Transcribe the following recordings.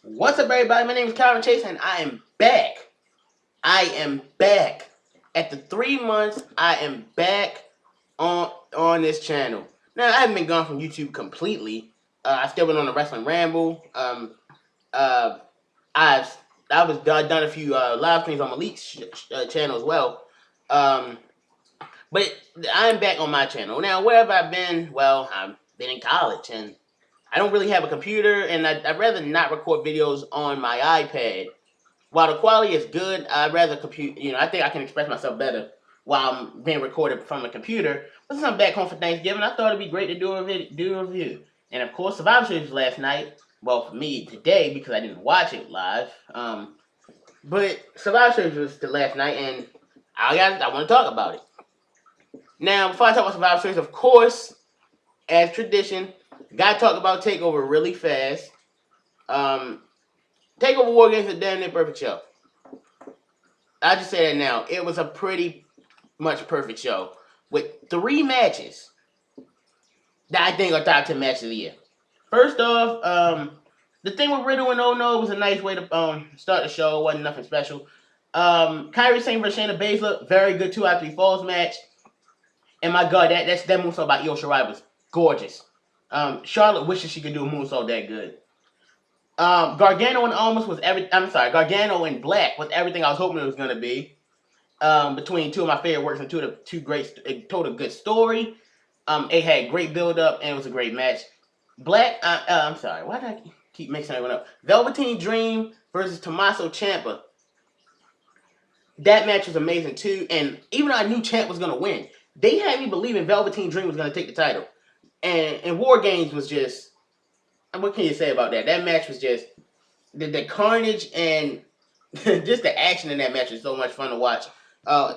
What's up, everybody? My name is Calvin Chase, and I am back. I am back. After 3 months, I am back on this channel. Now, I haven't been gone from YouTube completely. I've still been on the Wrestling Ramble. Uh, I've done a few live streams on Malik's channel as well. Um, but I'm back on my channel now. Where have I been? Well, I've been in college, and I don't really have a computer, and I'd rather not record videos on my iPad. While the quality is good, I'd rather compute. I think I can express myself better while I'm being recorded from a computer. But since I'm back home for Thanksgiving, I thought it'd be great to do a review. And of course, Survivor Series was last night. Well, for me today because I didn't watch it live. But Survivor Series was the last night, and I want to talk about it. Now, before I talk about Survivor Series, of course, as tradition, gotta talk about Takeover really fast. Takeover War Games is a damn near perfect show. I just say that now. It was a pretty much perfect show with 3 matches that I think are top 10 matches of the year. First off, the thing with Riddle and Oh No was a nice way to start the show. It wasn't nothing special. Kairi Sane versus Shayna Baszler, very good 2 out of 3 falls match. And my God, that moonsault by Io Shirai was gorgeous. Charlotte wishes she could do a moonsault that good. Gargano and Almas was Gargano and Black was everything I was hoping it was going to be. Between 2 of my favorite works and it told a good story. It had great build up and it was a great match. Black, I'm sorry, why did I keep mixing everyone up? Velveteen Dream versus Tommaso Ciampa. That match was amazing too, and even though I knew Ciampa was going to win, they had me believing Velveteen Dream was going to take the title. And War Games was just, what can you say about that? That match was just, the carnage and just the action in that match was so much fun to watch.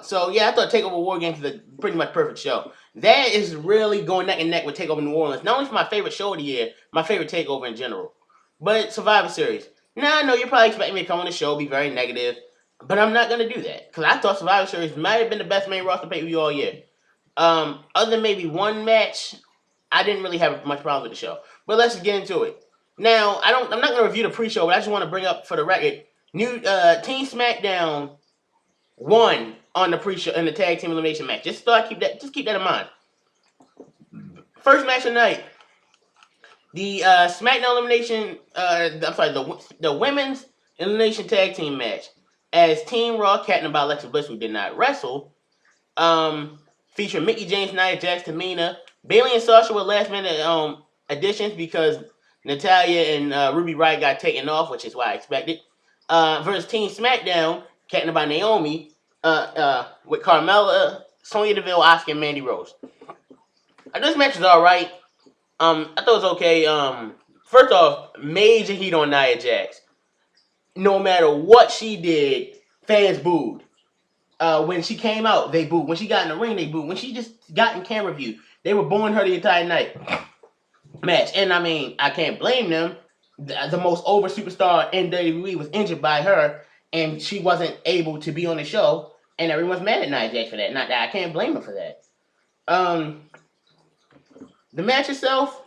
So yeah, I thought Takeover War Games was a pretty much perfect show. That is really going neck and neck with Takeover New Orleans. Not only for my favorite show of the year, my favorite Takeover in general, but Survivor Series. Now I know you're probably expecting me to come on the show, be very negative, but I'm not gonna do that because I thought Survivor Series might have been the best main roster pay-per-view all year. Other than maybe one match, I didn't really have much problem with the show. But let's just get into it. Now, I'm not gonna review the pre-show, but I just want to bring up for the record, new Team SmackDown won on the pre-show in the tag team elimination match. Just keep that in mind. First match of the night, the SmackDown elimination. The women's elimination tag team match as Team Raw, captained by Alexa Bliss, who did not wrestle. Featuring Mickie James, Nia Jax, Tamina, Bayley, and Sasha were last minute additions because Natalya and Ruby Riott got taken off, which is what I expected. Versus Team SmackDown, captained by Naomi, with Carmella, Sonya Deville, Asuka, and Mandy Rose. This match is alright. I thought it was okay. First off, major heat on Nia Jax. No matter what she did, fans booed. When she came out, they booed. When she got in the ring, they booed. When she just got in camera view, they were booing her the entire night. Match. And I mean, I can't blame them. The most over superstar in WWE was injured by her, and she wasn't able to be on the show, and everyone's mad at Nia Jax for that. Not that I can't blame her for that. The match itself,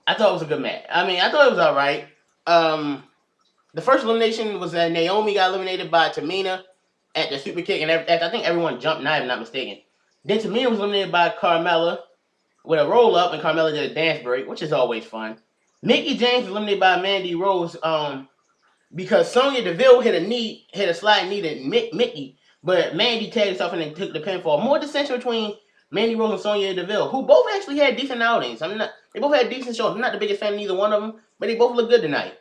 I thought it was a good match. I mean, I thought it was alright. The first elimination was that Naomi got eliminated by Tamina at the super kick, and I think everyone jumped, if I'm not mistaken. Then Tamina was eliminated by Carmella with a roll up, and Carmella did a dance break, which is always fun. Mickie James was eliminated by Mandy Rose because Sonya Deville hit a sliding knee to Mickie, but Mandy tagged herself and then took the pinfall. More dissension between Mandy Rose and Sonya Deville, who both actually had decent outings. They both had decent shows. I'm not the biggest fan of either one of them, but they both look good tonight.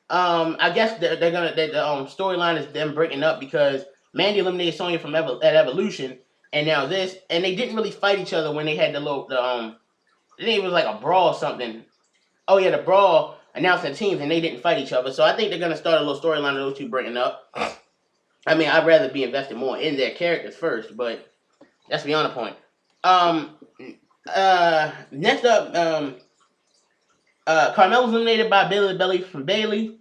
I guess the storyline is them breaking up because Mandy eliminated Sonya from at Evolution, and now this, and they didn't really fight each other when they had I think it was like a brawl or something. Oh yeah, the brawl announced the teams, and they didn't fight each other. So I think they're gonna start a little storyline of those two breaking up. I mean, I'd rather be invested more in their characters first, but that's beyond the point. Next up, Carmella was eliminated by Bayley from Bayley,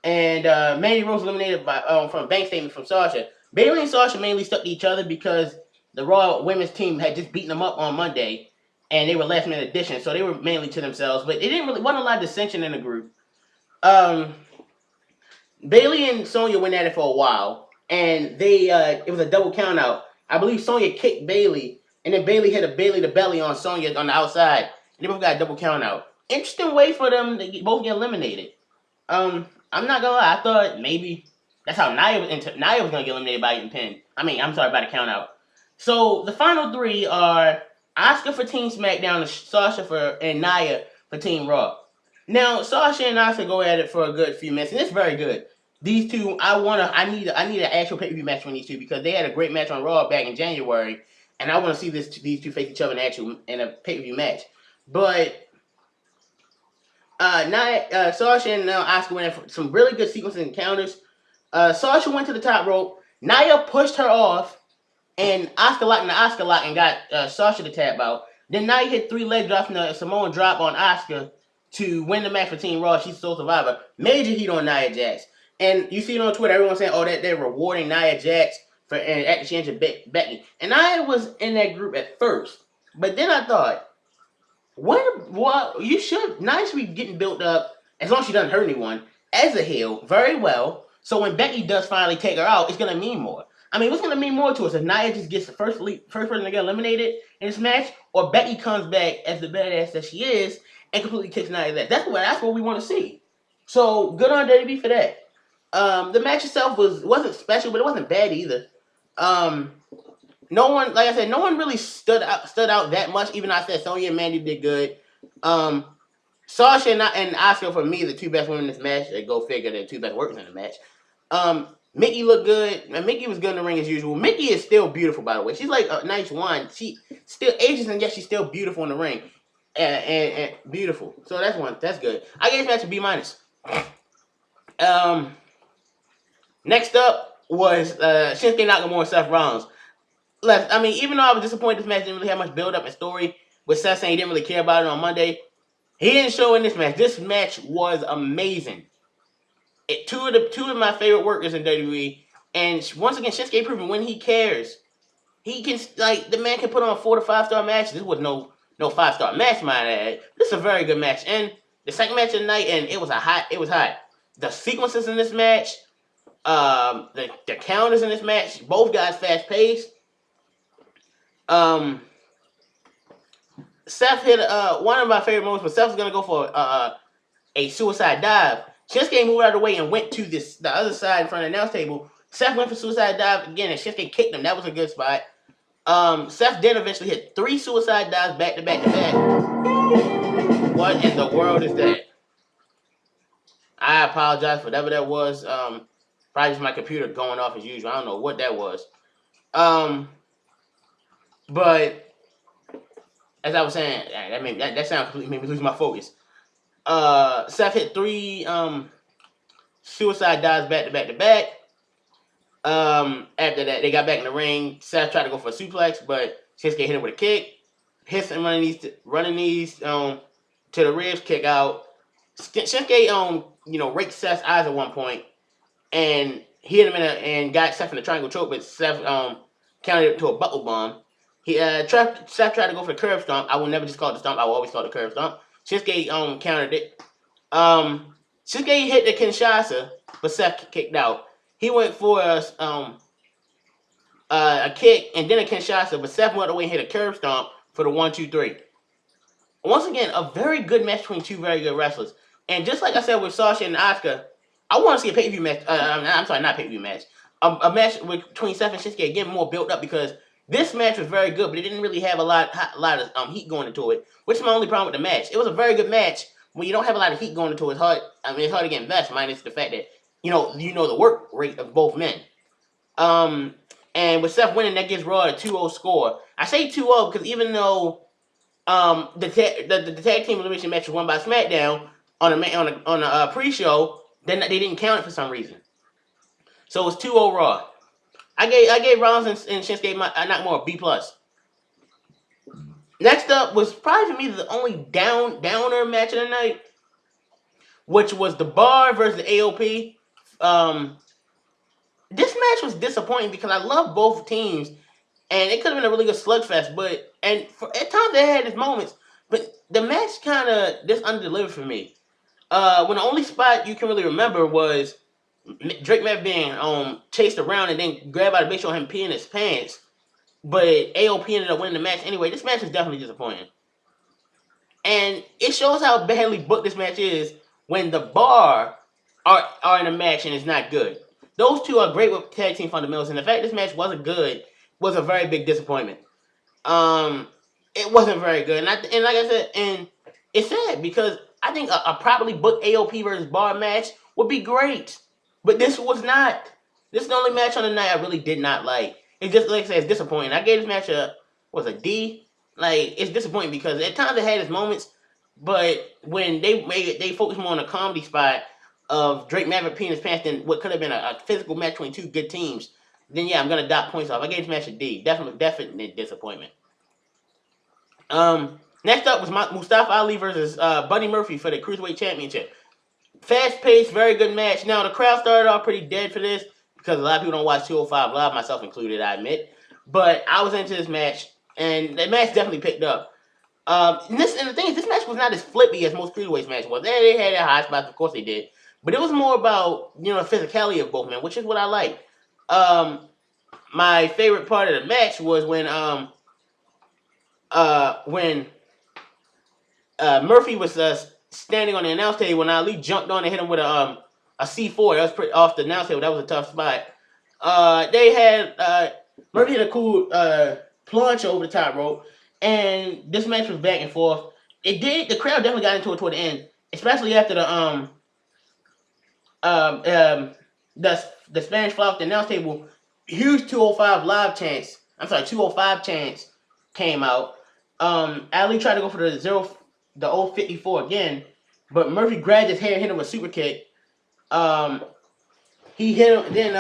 and Mandy Rose eliminated by from a bank statement from Sasha. Bayley and Sasha mainly stuck to each other because the Raw women's team had just beaten them up on Monday, and they were last minute additions, so they were mainly to themselves. But it wasn't a lot of dissension in the group. Um, Bailey and Sonya went at it for a while, and they it was a double count out. I believe Sonya kicked Bailey, and then Bailey hit a Bailey to belly on Sonya on the outside. And they both got a double count out. Interesting way for them to both get eliminated. I'm not gonna lie. I thought maybe that's how Nia was gonna get eliminated by getting pinned. I'm sorry, by the count out. So the final three are Asuka for Team SmackDown, Sasha and Nia for Team Raw. Now Sasha and Asuka go at it for a good few minutes, and it's very good. These two, I need an actual pay per view match from these two because they had a great match on Raw back in January, and I want to see these two face each other in a pay per view match. But Sasha and Asuka went in for some really good sequences and counters. Sasha went to the top rope. Nia pushed her off, and Asuka locked in the Asuka lock and got Sasha to tap out. Then Nia hit 3 leg drops and a Samoan drop on Asuka to win the match for Team Raw. She's sole survivor. Major heat on Nia Jax. And you see it on Twitter, everyone saying, oh, that they're rewarding Nia Jax at the change of Becky. And Nia was in that group at first. But then I thought, Nia should be getting built up, as long as she doesn't hurt anyone, as a heel, very well. So when Becky does finally take her out, it's going to mean more. What's going to mean more to us if Nia just gets the first person to get eliminated in this match, or Becky comes back as the badass that she is and completely kicks Nia's ass. That's what we want to see. So good on WWE for that. The match itself wasn't special, but it wasn't bad either. No one, like I said, no one really stood out that much. Even though I said Sonya and Mandy did good. Sasha and Asuka, for me, the two best women in this match. They go figure, the two best workers in the match. Mickey looked good. And Mickey was good in the ring as usual. Mickey is still beautiful, by the way. She's like a nice wine. She still ages, and yet she's still beautiful in the ring. And beautiful. So that's good. I gave this match a B-. Next up was Shinsuke Nakamura and Seth Rollins. Even though I was disappointed this match didn't really have much build-up and story, with Seth saying he didn't really care about it on Monday, he didn't show in this match. This match was amazing. Two of my favorite workers in WWE, and once again, Shinsuke proving when he cares, he can, the man can put on 4 to 5 star matches. This was no 5-star match, might I add. This is a very good match, and the second match of the night, and it was hot. The sequences in this match, the counters in this match, both guys fast paced. Seth hit one of my favorite moments, but Seth was gonna go for a suicide dive. Shinsuke moved out of the way and went to the other side in front of the announce table. Seth went for suicide dive again, and Shinsuke kicked him. That was a good spot. Seth then eventually hit 3 suicide dives back to back to back. What in the world is that? I apologize for whatever that was. Probably just my computer going off as usual. I don't know what that was. But as I was saying, that sound completely made me lose my focus. Seth hit 3 suicide dives back to back to back. After that, they got back in the ring. Seth tried to go for a suplex, but Shinsuke hit him with a kick. Hits and running these to the ribs, kick out. Shinsuke raked Seth's eyes at one point, and hit him and got Seth in the triangle choke, but Seth countered it to a buckle bomb. Seth tried to go for the curb stomp. I will never just call it the stomp. I will always call it the curb stomp. Shinsuke countered it. Shinsuke hit the Kinshasa, but Seth kicked out. He went for a kick and then a Kinshasa, but Seth went away and hit a curb stomp for the 1-2-3. Once again, a very good match between two very good wrestlers. And just like I said with Sasha and Asuka, I want to see a pay-per-view match. I'm sorry, not pay-per-view match. A match between Seth and Shinsuke, getting more built up, because this match was very good, but it didn't really have a lot of heat going into it, which is my only problem with the match. It was a very good match. When you don't have a lot of heat going into it, it's hard. It's hard to get invested, minus the fact that you know the work rate of both men. And with Seth winning, that gives Raw a 2-0 score. I say 2-0 because even though the tag team elimination match was won by SmackDown on a pre-show, then they didn't count it for some reason. So it was 2-0 Raw. I gave Rollins and Shinsuke Nakamura a B+. Next up was probably for me the only downer match of the night, which was the Bar versus the AOP. This match was disappointing because I love both teams, and it could have been a really good slugfest. At times they had its moments, but the match kind of just underdelivered for me. When the only spot you can really remember was Drake Maverick being chased around and then grabbed by the bitch on him peeing his pants, but AOP ended up winning the match anyway. This match is definitely disappointing. And it shows how badly booked this match is when the Bar are in a match and it's not good. Those two are great with tag team fundamentals, and the fact this match wasn't good was a very big disappointment. It wasn't very good, and like I said, and it's sad because I think a properly booked AOP versus Bar match would be great, but this was not. This is the only match on the night I really did not like. It's just like I said, it's disappointing. I gave this match a D. Like, it's disappointing because at times it had its moments, but when they made it, they focused more on a comedy spot of Drake Maverick peeing his pants than what could have been a physical match between two good teams. Then yeah, I'm gonna dock points off. I gave this match a D. Definitely disappointment. Next up was Mustafa Ali versus Buddy Murphy for the Cruiserweight Championship. Fast-paced, very good match. Now, the crowd started off pretty dead for this because a lot of people don't watch 205 Live, myself included, I admit. But I was into this match, and the match definitely picked up. And the thing is, this match was not as flippy as most Cruiserweights matches was. They had their high spots, of course they did. But it was more about, the physicality of both men, which is what I like. My favorite part of the match was when Murphy was standing on the announce table when Ali jumped on and hit him with a C4. That was pretty off the announce table. That was a tough spot. They had Murphy had a cool plunge over the top rope, and this match was back and forth. The crowd definitely got into it toward the end, especially after the Spanish fly off the announce table. Huge 205 live chants. I'm sorry, 205 chants came out. Ali tried to go for the old 54 again, but Murphy grabbed his hair and hit him with a super kick. He hit him, then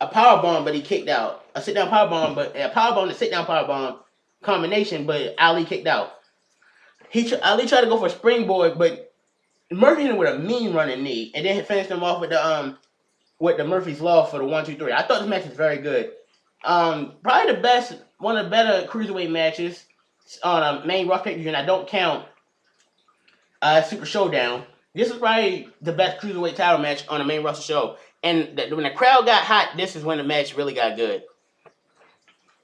a power bomb, but he kicked out. A sit down power bomb, but a power bomb to sit down power bomb combination, but Ali kicked out. Ali tried to go for a springboard, but Murphy hit him with a mean running knee, and then he finished him off with the Murphy's Law for the 1-2-3. I thought this match was very good. Probably one of the better cruiserweight matches on a main roster pay-per-view, and I don't count Super Showdown. This is probably the best cruiserweight title match on a main roster show. And when the crowd got hot, this is when the match really got good.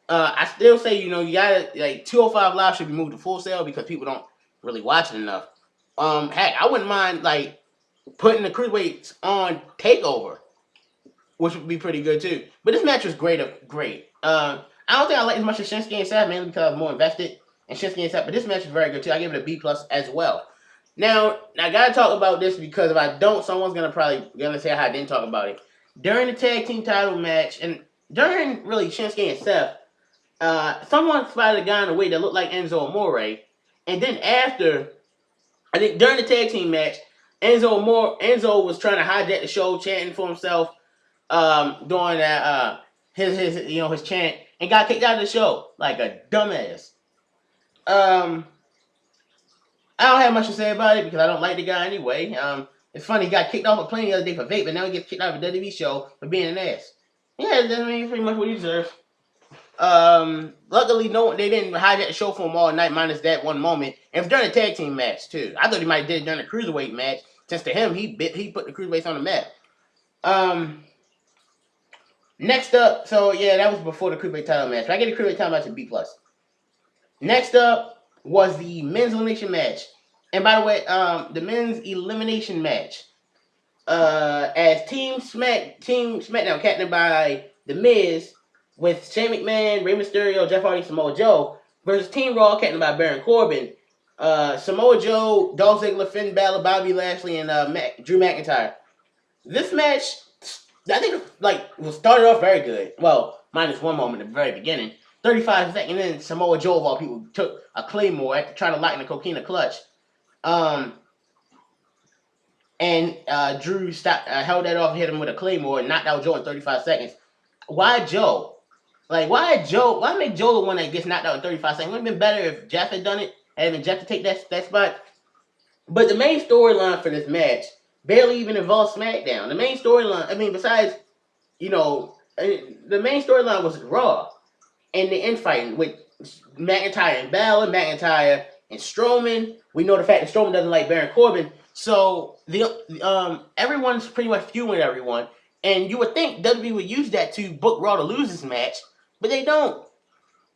I still say, you gotta, 205 Live should be moved to Full Sail because people don't really watch it enough. Heck, I wouldn't mind, putting the cruiserweights on TakeOver, which would be pretty good, too. But this match was great. I don't think I like as much as Shinsuke and Seth, mainly because I was more invested in Shinsuke and Seth, but this match is very good, too. I give it a B+ as well. Now, I gotta talk about this because if I don't, someone's probably gonna say how I didn't talk about it. During the tag team title match, and during really Shinsuke and Seth, someone spotted a guy in the way that looked like Enzo Amore, and then after, I think during the tag team match, Enzo was trying to hijack the show, chanting for himself, doing that his chant, and got kicked out of the show like a dumbass. I don't have much to say about it because I don't like the guy anyway. It's funny, he got kicked off a plane the other day for vape, but now he gets kicked out of a WWE show for being an ass. Yeah, that's pretty much what he deserves. Luckily, they didn't hijack the show for him all night, minus that one moment. And it was during a tag team match too. I thought he might have did it during a cruiserweight match, since to him he put the cruiserweights on the map. Next up, so yeah, that was before the cruiserweight title match. I get the cruiserweight title match a B+. Next up was the men's elimination match. And by the way, the men's elimination match, as Team SmackDown, captained by The Miz, with Shane McMahon, Rey Mysterio, Jeff Hardy, Samoa Joe, versus Team Raw, captained by Baron Corbin, Samoa Joe, Dolph Ziggler, Finn Balor, Bobby Lashley, and Drew McIntyre. This match, I think, was started off very good. Well, minus one moment at the very beginning. 35 seconds, and then Samoa Joe, of all people, took a Claymore after trying to lock in the Coquina clutch. And Drew held that off and hit him with a Claymore and knocked out Joe in 35 seconds. Why Joe? Why make Joe the one that gets knocked out in 35 seconds? It would have been better if Jeff had done it, having Jeff to take that spot. But the main storyline for this match barely even involved SmackDown. The main storyline, besides, the main storyline was Raw. And the infighting with McIntyre and Balor, McIntyre and Strowman. We know the fact that Strowman doesn't like Baron Corbin. So everyone's pretty much feuding everyone, and you would think WWE would use that to book Raw to lose this match, but they don't.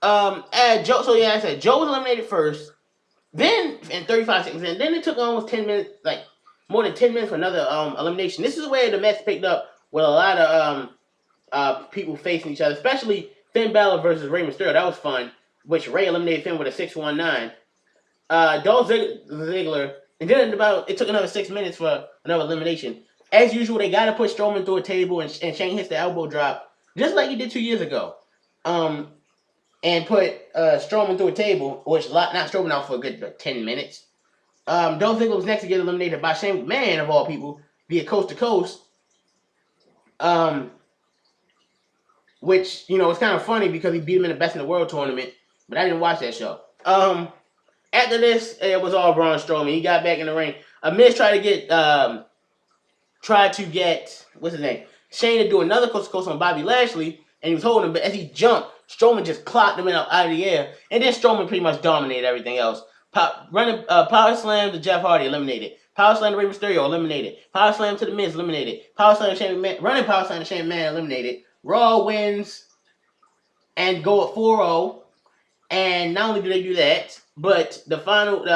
Joe. So yeah, I said Joe was eliminated first. Then in 35 seconds, and then it took almost 10 minutes, like more than 10 minutes for another elimination. This is where the match picked up with a lot of people facing each other, especially Finn Balor versus Rey Mysterio. That was fun, which Rey eliminated Finn with a 619. Dolph Ziggler, and then it took another 6 minutes for another elimination. As usual, they got to put Strowman through a table, and Shane hits the elbow drop, just like he did 2 years ago. And put Strowman through a table, which not Strowman out for a good 10 minutes. Dolph Ziggler was next to get eliminated by Shane McMahon, of all people, via Coast to Coast. Which, it's kind of funny because he beat him in the Best in the World tournament, but I didn't watch that show. After this, it was all Braun Strowman. He got back in the ring. Miz tried to get, what's his name? Shane to do another Coast to Coast on Bobby Lashley, and he was holding him, but as he jumped, Strowman just clocked him out of the air, and then Strowman pretty much dominated everything else. Power slam to Jeff Hardy, eliminated. Power slam to Rey Mysterio, eliminated. Power slam to The Miz, eliminated. Power slam to Shane McMahon, running power slam to Shane McMahon, eliminated. Raw wins and go at 4-0, and not only do they do that, but the final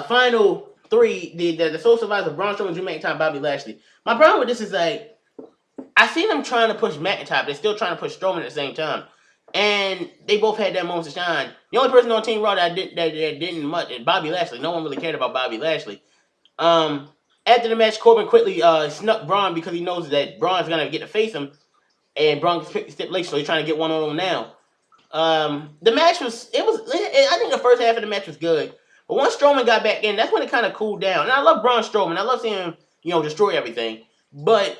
final three, the sole survivors, Braun Strowman, Drew McIntyre, Bobby Lashley. My problem with this is I see them trying to push McIntyre. They're still trying to push Strowman at the same time. And they both had their moments to shine. The only person on Team Raw that didn't much is Bobby Lashley. No one really cared about Bobby Lashley. After the match, Corbin quickly snuck Braun because he knows that Braun's going to get to face him. And Braun picked the stipulation, so he's trying to get one on him now. The match I think the first half of the match was good. But once Strowman got back in, that's when it kind of cooled down. And I love Braun Strowman. I love seeing him, destroy everything. But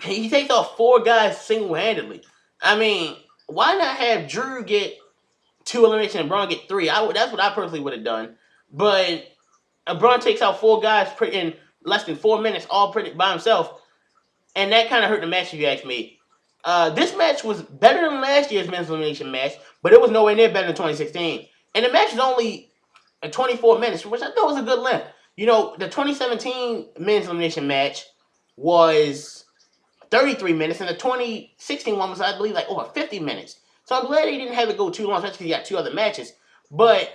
he takes off 4 guys single-handedly. I mean, why not have Drew get 2 eliminations and Braun get 3? That's what I personally would have done. But Braun takes out 4 guys in less than 4 minutes, all pretty by himself. And that kind of hurt the match, if you ask me. This match was better than last year's men's elimination match, but it was nowhere near better than 2016. And the match was only 24 minutes, which I thought was a good length. The 2017 men's elimination match was 33 minutes, and the 2016 one was, I believe, over 50 minutes. So I'm glad they didn't have it go too long, especially because he got 2 other matches. But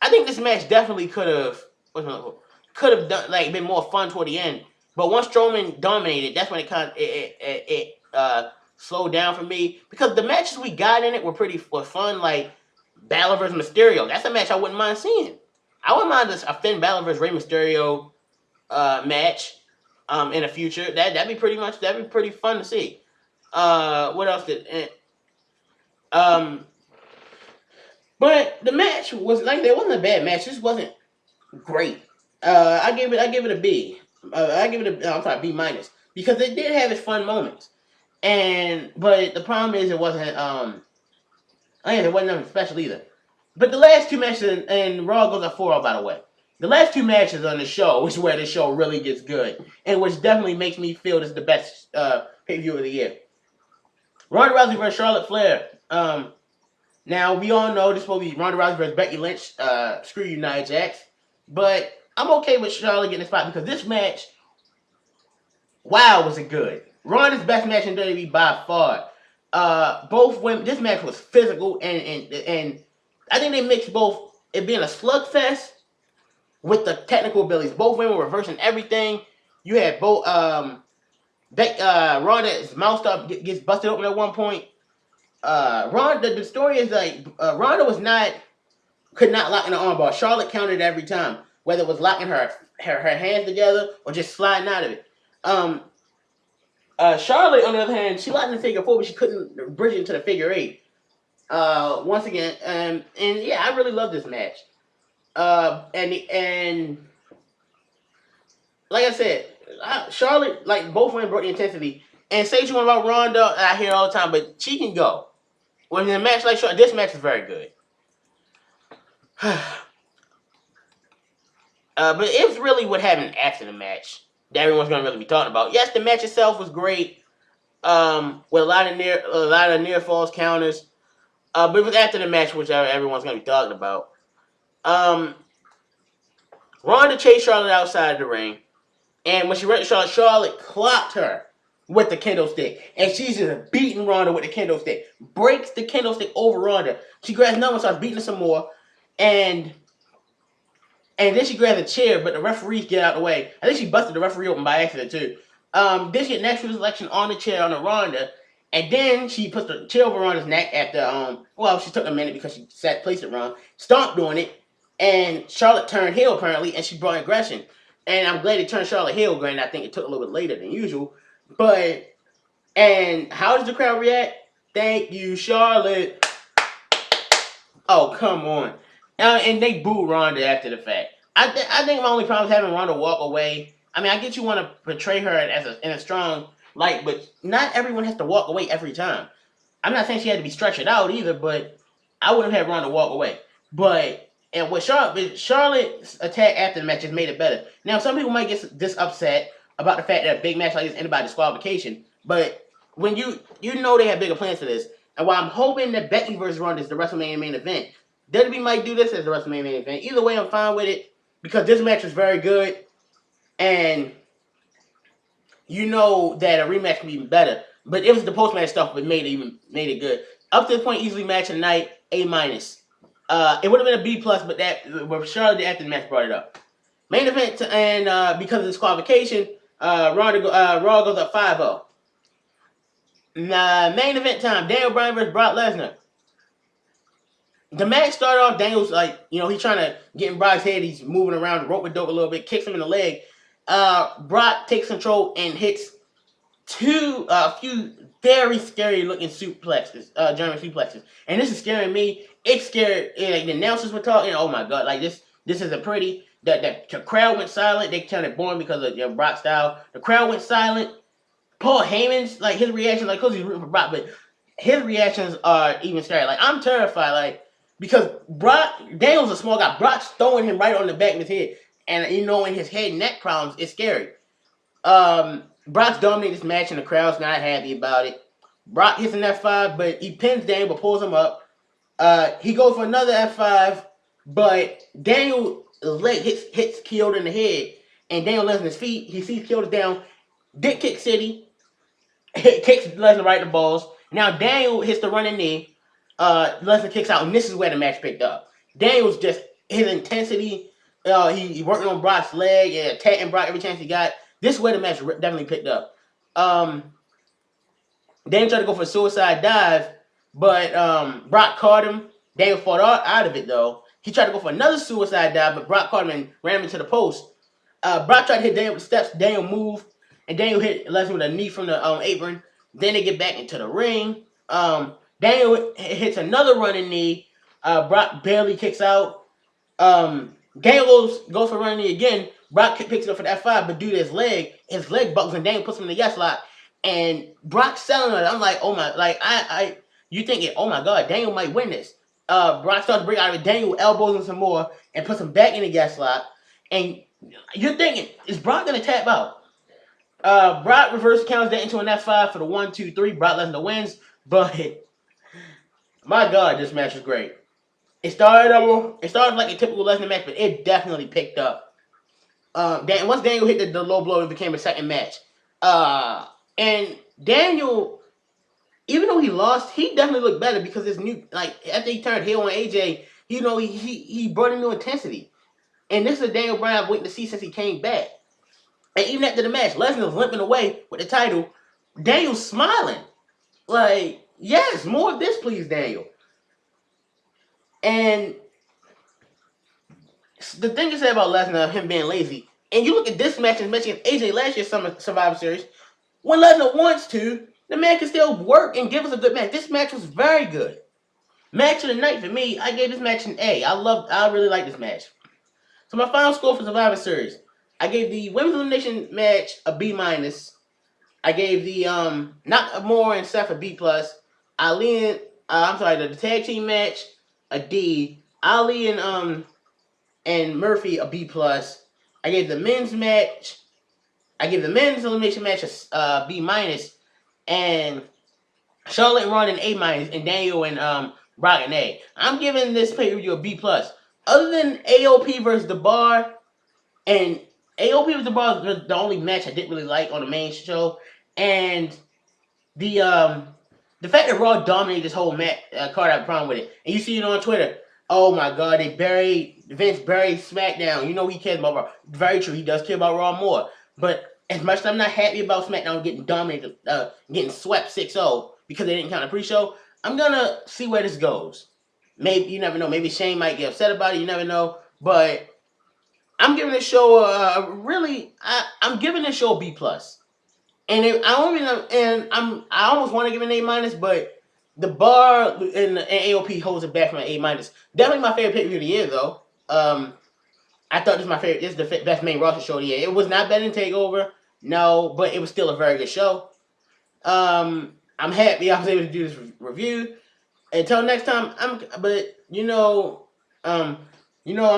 I think this match definitely could have done been more fun toward the end. But once Strowman dominated, that's when it slowed down for me, because the matches we got in it were fun, like Balor versus Mysterio. That's a match I wouldn't mind seeing. I wouldn't mind a Finn Balor versus Rey Mysterio match in the future. That'd be pretty fun to see. What else but the match was it wasn't a bad match. This wasn't great. I give it a B. B minus, because it did have its fun moments. But the problem is it wasn't there wasn't nothing special either. But the last 2 matches, and Raw goes at 4-0, by the way. The last 2 matches on the show is where the show really gets good, and which definitely makes me feel this is the best pay-per-view of the year. Ronda Rousey versus Charlotte Flair. Now, we all know this will be Ronda Rousey versus Becky Lynch. Screw you, Nia Jax. But I'm okay with Charlotte getting the spot, because this match, wow, was it good. Ronda's best match in WWE by far. Both women, this match was physical, and I think they mixed both it being a slugfest with the technical abilities. Both women were reversing everything. You had both Ronda's mouth gets busted open at one point. Ronda, the story is Ronda could not lock in the armbar. Charlotte countered every time, whether it was locking her hands together or just sliding out of it. Charlotte, on the other hand, she locked in the figure 4, but she couldn't bridge it into the figure 8. Once again, and yeah, I really love this match. And like I said, Charlotte, both women brought the intensity. And say what you want about Ronda, I hear it all the time, but she can go. When in a match like Charlotte, this match is very good. But it's really what happened after the match that everyone's gonna really be talking about. Yes, the match itself was great, with a lot of near falls counters. But it was after the match which everyone's gonna be talking about. Ronda chased Charlotte outside of the ring, and when she ran to Charlotte, Charlotte clocked her with the kendo stick, and she's just beating Ronda with the kendo stick. Breaks the kendo stick over Ronda. She grabs another one, starts beating her some more, and then she grabs a chair, but the referees get out of the way. I think she busted the referee open by accident too. Then she get natural selection on the chair on the Ronda, and then she puts the chair over Ronda's neck after well, she took a minute because she placed it wrong, stomped on it, and Charlotte turned heel apparently, and she brought aggression. And I'm glad it turned Charlotte heel. Granted, I think it took a little bit later than usual, but and how does the crowd react? Thank you, Charlotte. Oh, come on. And they boo Ronda after the fact. I think my only problem is having Ronda walk away. I mean, I get you want to portray her as in a strong light, but not everyone has to walk away every time. I'm not saying she had to be stretched out either, but I would have had Ronda walk away. But and with Charlotte's attack after the match just made it better. Now, some people might get this upset about the fact that a big match like this ended by disqualification, but when you know they have bigger plans for this, and while I'm hoping that Becky versus Ronda is the WrestleMania main event, WWE might do this as the WrestleMania main event. Either way, I'm fine with it because this match was very good, and you know that a rematch can be even better. But it was the post match stuff that made it good. Up to the point, easily match of the night, A minus. It would have been a B plus, but Charlotte after the match brought it up. Main event and because of disqualification, Raw goes up 5-0. Main event time: Daniel Bryan versus Brock Lesnar. The match started off. Daniel's like, he's trying to get in Brock's head. He's moving around the rope a dope a little bit, kicks him in the leg. Brock takes control and hits a few very scary looking suplexes, German suplexes, and this is scaring me. It's scary. Like the announcers were talking. Oh my god! Like this isn't pretty. The crowd went silent. They turned it boring because of Brock style. The crowd went silent. Paul Heyman's like his reaction, like because he's rooting for Brock, but his reactions are even scary. Like I'm terrified, like because Daniel's a small guy. Brock's throwing him right on the back of his head, and in his head and neck problems, it's scary. Brock's dominating this match, and the crowd's not happy about it. Brock hits an F5, but he pins Daniel, but pulls him up. He goes for another F5, but Daniel's leg hits Kyoto in the head, and Daniel lands on his feet. He sees Kyoto down. Dick kick City. Kicks Lesnar right in the balls. Now Daniel hits the running knee. Lesnar kicks out, and this is where the match picked up. Daniel's just his intensity. He working on Brock's leg and attacking Brock every chance he got. This is where the match definitely picked up. Daniel tried to go for a suicide dive, but Brock caught him. Daniel fought out of it though. He tried to go for another suicide dive, but Brock caught him and ran him into the post. Brock tried to hit Daniel with the steps. Daniel moved, and Daniel hit Lesnar with a knee from the apron. Then they get back into the ring. Daniel hits another running knee. Brock barely kicks out. Daniel goes for running knee again. Brock picks it up for that F5, but due to his leg buckles, and Daniel puts him in the yes lock. And Brock's selling it. I'm like, oh my, like you thinking, oh my god, Daniel might win this. Brock starts to break out of it. Daniel elbows him some more and puts him back in the yes lock. And you're thinking, is Brock gonna tap out? Brock reverse counts that into an F5 for the 1, 2, 3. Brock Lesnar wins, but my god, this match was great. It started like a typical Lesnar match, but it definitely picked up. Once Daniel hit the low blow, it became a second match. And Daniel, even though he lost, he definitely looked better because his new, like after he turned heel on AJ, he brought a new intensity. And this is a Daniel Bryan I've waiting to see since he came back. And even after the match, Lesnar was limping away with the title. Daniel's smiling. Like, yes, more of this, please, Daniel. And the thing to say about Lesnar, him being lazy, and you look at this match and mentioning AJ last year's Survivor Series, when Lesnar wants to, the man can still work and give us a good match. This match was very good. Match of the night for me, I gave this match an A. I really like this match. So my final score for Survivor Series, I gave the Women's Elimination match a B minus. I gave the Nakamura and Seth a B plus. The tag team match a D. Ali and Murphy a B plus. I gave the men's elimination match a B minus, and Charlotte and Ron an A minus, and Daniel and Brock an A. I'm giving this pay-per-view a B plus. Other than AOP versus The Bar, And AOP was the only match I didn't really like on the main show, and the um the fact that Raw dominated this whole match card, I have a problem with it. And you see it on Twitter. Oh my God, Vince buried SmackDown. You know he cares about Raw. Very true, he does care about Raw more. But as much as I'm not happy about SmackDown getting dominated, getting swept 6-0 because they didn't count the pre-show, I'm gonna see where this goes. Maybe you never know. Maybe Shane might get upset about it. You never know. But I'm giving this show I'm giving this show a B plus. And I almost want to give it an A minus, but the bar in AOP holds it back from an A minus. Definitely my favorite pay-per-view of the year, though. I thought this is my favorite. This is the best main roster show of the year. It was not better than Takeover, no, but it was still a very good show. I'm happy I was able to do this review. Until next time, I'm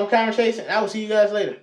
Kyron Chase, and I will see you guys later.